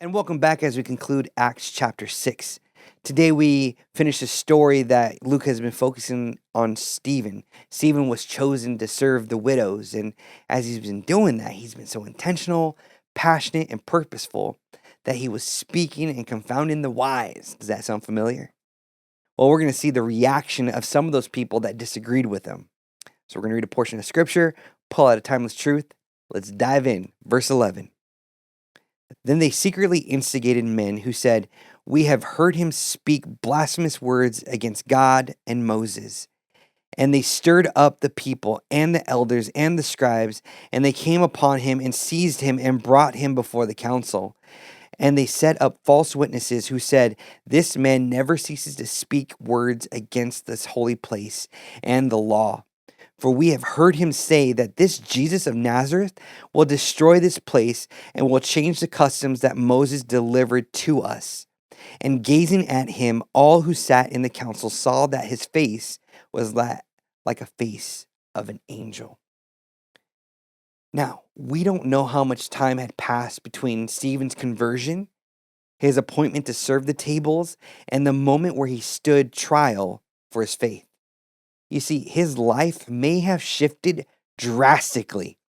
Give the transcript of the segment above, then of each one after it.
And welcome back as we conclude Acts chapter 6. Today we finish a story that Luke has been focusing on Stephen. Stephen was chosen to serve the widows, and as he's been doing that, he's been so intentional, passionate, and purposeful that he was speaking and confounding the wise. Does that sound familiar? Well, we're going to see the reaction of some of those people that disagreed with him. So we're going to read a portion of scripture, pull out a timeless truth. Let's dive in. Verse 11. Then they secretly instigated men who said, "We have heard him speak blasphemous words against God and Moses." And they stirred up the people and the elders and the scribes, and they came upon him and seized him and brought him before the council. And they set up false witnesses who said, "This man never ceases to speak words against this holy place and the law. For we have heard him say that this Jesus of Nazareth will destroy this place and will change the customs that Moses delivered to us." And gazing at him, all who sat in the council saw that his face was like a face of an angel. Now, we don't know how much time had passed between Stephen's conversion, his appointment to serve the tables, and the moment where he stood trial for his faith. You see, his life may have shifted drastically.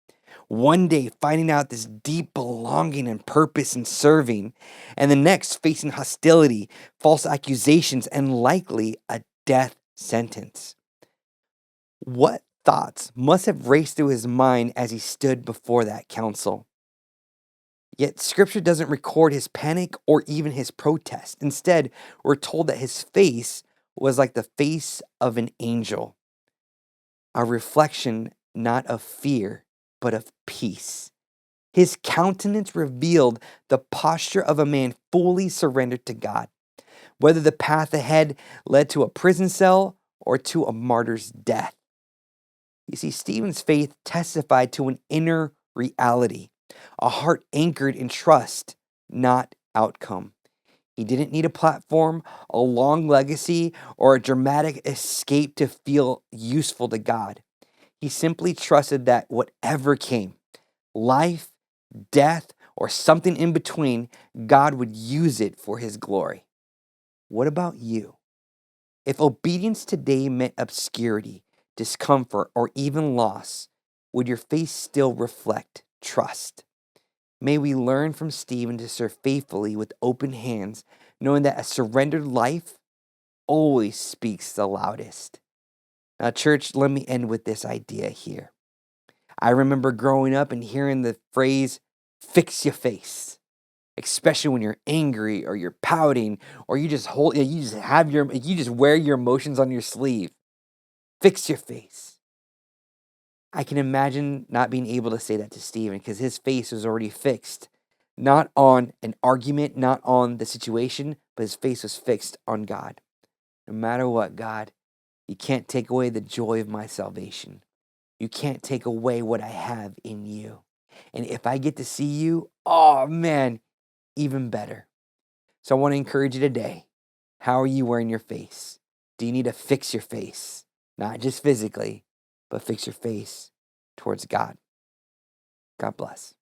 One day, finding out this deep belonging and purpose in serving, and the next, facing hostility, false accusations, and likely a death sentence. What thoughts must have raced through his mind as he stood before that council? Yet, scripture doesn't record his panic or even his protest. Instead, we're told that his face was like the face of an angel, a reflection not of fear, but of peace. His countenance revealed the posture of a man fully surrendered to God, whether the path ahead led to a prison cell or to a martyr's death. You see, Stephen's faith testified to an inner reality, a heart anchored in trust, not outcome. He didn't need a platform, a long legacy, or a dramatic escape to feel useful to God. He simply trusted that whatever came, life, death, or something in between, God would use it for his glory. What about you? If obedience today meant obscurity, discomfort, or even loss, would your face still reflect trust? May we learn from Stephen to serve faithfully with open hands, knowing that a surrendered life always speaks the loudest. Now, church, let me end with this idea here. I remember growing up and hearing the phrase, "fix your face," especially when you're angry or you're pouting or you just wear your emotions on your sleeve. Fix your face. I can imagine not being able to say that to Stephen because his face was already fixed. Not on an argument, not on the situation, but his face was fixed on God. No matter what, God, you can't take away the joy of my salvation. You can't take away what I have in you. And if I get to see you, oh man, even better. So I want to encourage you today. How are you wearing your face? Do you need to fix your face? Not just physically, but fix your face towards God. God bless.